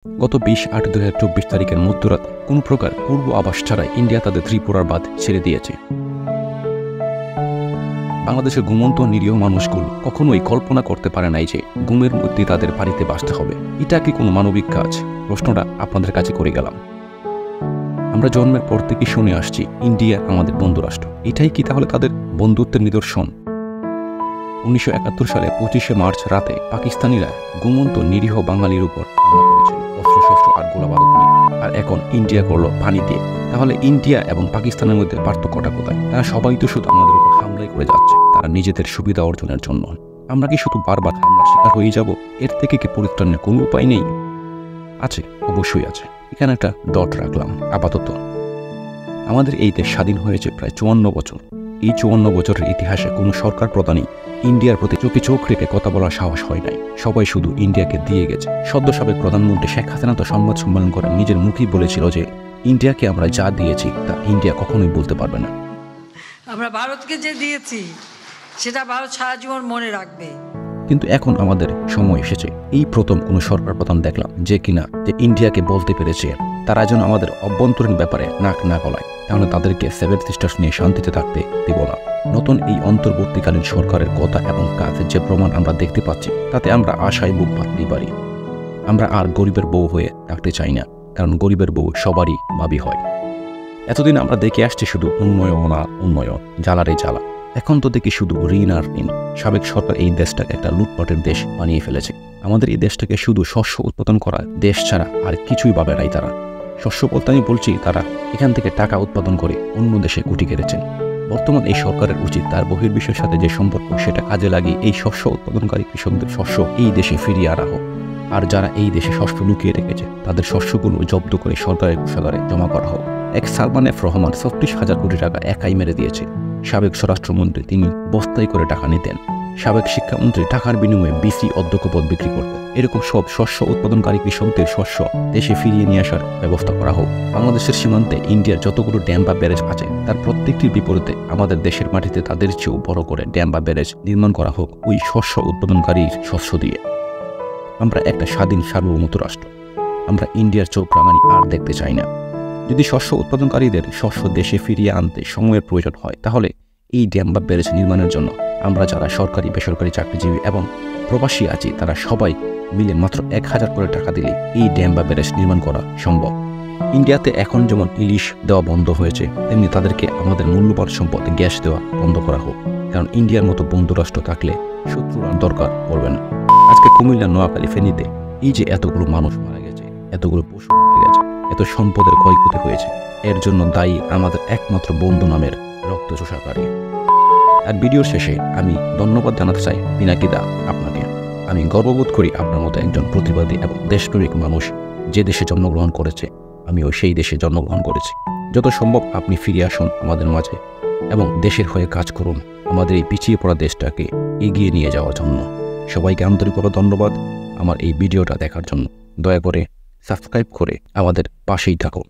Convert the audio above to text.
গত 20/8/2024 তারিখের মধ্যরাতে কোনো প্রকার পূর্ব আভাস ছাড়াই ইন্ডিয়া তাদের ত্রিপুরার বাঁধ ছেড়ে দিয়েছে। বাংলাদেশের ঘুমন্ত নিরীহ মানুষগুলো কখনোই কল্পনা করতে পারে নাই যে ঘুমের মধ্যে তাদের বাড়িতে বাঁচতে হবে। এটা কি কোনো মানবিক কাজ? প্রশ্নটা আপনাদের কাছে করে গেলাম। আমরা জন্মের পর থেকে শুনে আসছি ইন্ডিয়া আমাদের বন্ধুরাষ্ট্র। এটাই কি তাহলে তাদের বন্ধুত্বের নিদর্শন? 1971 সালে 25শে মার্চ রাতে পাকিস্তানিরা ঘুমন্ত নিরীহ বাঙালির উপর হামলা করেছিল অস্ত্রশস্ত্র আর গোলাবারুদ নিয়ে। আর এখন ইন্ডিয়া করলো পানি দিয়ে। তাহলে ইন্ডিয়া এবং পাকিস্তানের মধ্যে পার্থক্যটা কোথায়? তারা সবাই তো শুধু আমাদের উপর হামলাই করে যাচ্ছে, তারা নিজেদের সুবিধা অর্জনের জন্য। আমরা কি শুধু বারবার হামলার শিকার হয়ে যাব? এর থেকে কি পরিত্রাণের কোনো উপায় নেই? আছে, অবশ্যই আছে। এখানে একটা ডট রাখলাম। আপাতত আমাদের এই দেশ স্বাধীন হয়েছে প্রায় 54 বছর। এই 54 বছরের ইতিহাসে কোনো সরকার প্রধানই ইন্ডিয়ার প্রতি চোখে চোখ রেখে কথা বলার সাহস হয় নাই। সবাই শুধু ইন্ডিয়াকে দিয়ে গেছে। সদ্য সাবেক প্রধানমন্ত্রী শেখ হাসিনা তো সংবাদ সম্মেলন করে নিজের মুখেই বলেছিল যে ইন্ডিয়াকে আমরা যা দিয়েছি তা ইন্ডিয়া কখনোই বলতে পারবে না। আমরা ভারতকে যে দিয়েছি সেটা ভারত সারা জীবন মনে রাখবে। কিন্তু এখন আমাদের সময় এসেছে। এই প্রথম কোনো সরকার প্রধান দেখলাম যে কিনা যে ইন্ডিয়াকে বলতে পেরেছে তারা যেন আমাদের অভ্যন্তরীণ ব্যাপারে নাক না গলায়, তাহলে তাদেরকে 7 সিস্টার্স নিয়ে শান্তিতে থাকতে দেব না। নতুন এই অন্তর্বর্তীকালীন সরকারের কথা এবং কাজের যে প্রমাণ আমরা দেখতে পাচ্ছি তাতে আমরা আশায় বুক বাঁধতেই পারি। আমরা আর গরিবের বউ হয়ে থাকতে চাই না, কারণ গরিবের বউ সবারই ভাবি হয়। এতদিন আমরা দেখে আসছি শুধু উন্নয়ন আর উন্নয়ন, জ্বালারে জ্বালা। এখন তো দেখি শুধু ঋণ আর ঋণ। সাবেক সরকার এই দেশটাকে একটা লুটপাটের দেশ বানিয়ে ফেলেছে। আমাদের এই দেশটাকে শুধু শস্য উৎপাদন করা দেশ ছাড়া আর কিছুই ভাবে নাই তারা। শস্য বলতে আমি বলছি তারা এখান থেকে টাকা উৎপাদন করে অন্য দেশে কুটি কেড়েছেন। বর্তমান এই সরকারের উচিত তার বহির্বিশ্বের সাথে যে সম্পর্ক সেটা কাজে লাগিয়ে এই শস্য উৎপাদনকারী কৃষকদের শস্য এই দেশে ফিরিয়ে আনা হোক। আর যারা এই দেশে শস্য লুকিয়ে রেখেছে তাদের শস্যগুলো জব্দ করে সরকারের কোষাগারে জমা করা হোক। এক সালমান এফ রহমান 36,000 কোটি টাকা একাই মেরে দিয়েছে। সাবেক স্বরাষ্ট্রমন্ত্রী তিনি বস্তায় করে টাকা নিতেন। সাবেক শিক্ষামন্ত্রী টাকার বিনিময়ে বিসি অধ্যক্ষ পদ বিক্রি করতেন। এরকম সব শস্য উৎপাদনকারী কৃষকদের শস্য দেশে ফিরিয়ে নিয়ে আসার ব্যবস্থা করা হোক। বাংলাদেশের সীমান্তে ইন্ডিয়ার যতগুলো ড্যাম বা ব্যারেজ আছে তার প্রত্যেকটির বিপরীতে আমাদের দেশের মাটিতে তাদের চেয়েও বড় করে ড্যাম বা ব্যারেজ নির্মাণ করা হোক ওই শস্য উৎপাদনকারীর শস্য দিয়ে। আমরা একটা স্বাধীন সার্বভৌমত্ব রাষ্ট্র। আমরা ইন্ডিয়ার চোখ রাঙানি আর দেখতে চাই না। যদি শস্য উৎপাদনকারীদের শস্য দেশে ফিরিয়ে আনতে সময়ের প্রয়োজন হয় তাহলে এই ড্যাম বা ব্যারেজ নির্মাণের জন্য আমরা যারা সরকারি বেসরকারি চাকরিজীবী এবং প্রবাসী আছি তারা সবাই মিলে মাত্র 1000 করে টাকা দিলে এই ড্যাম বা ব্যারেজ নির্মাণ করা সম্ভব। ইন্ডিয়াতে এখন যেমন ইলিশ দেওয়া বন্ধ হয়েছে তেমনি তাদেরকে আমাদের মূল্যবান সম্পদ গ্যাস দেওয়া বন্ধ করা হোক, কারণ ইন্ডিয়ার মতো বন্ধুরাষ্ট্র থাকলে শত্রুর দরকার পড়বে না। আজকে কুমিল্লা, নোয়াখালী, ফেনীতে এই যে এতগুলো মানুষ মারা গেছে, এতগুলো পশু মারা গেছে, এত সম্পদের ক্ষয়ক্ষতি হয়েছে, এর জন্য দায়ী আমাদের একমাত্র বন্ধু নামের রক্তচোষাকারী। আর ভিডিওর শেষে আমি ধন্যবাদ জানাতে চাই পিনাকিদা আপনাকে। আমি গর্ববোধ করি আপনার মতো একজন প্রতিবাদী এবং দেশপ্রেমিক মানুষ যে দেশে জন্মগ্রহণ করেছে আমিও সেই দেশে জন্মগ্রহণ করেছি। যত সম্ভব আপনি ফিরে আসুন আমাদের মাঝে এবং দেশের হয়ে কাজ করুন আমাদের এই পিছিয়ে পড়া দেশটাকে এগিয়ে নিয়ে যাওয়ার জন্য। সবাইকে আন্তরিকভাবে ধন্যবাদ আমার এই ভিডিওটা দেখার জন্য। দয়া করে সাবস্ক্রাইব করে আমাদের পাশেই থাকুন।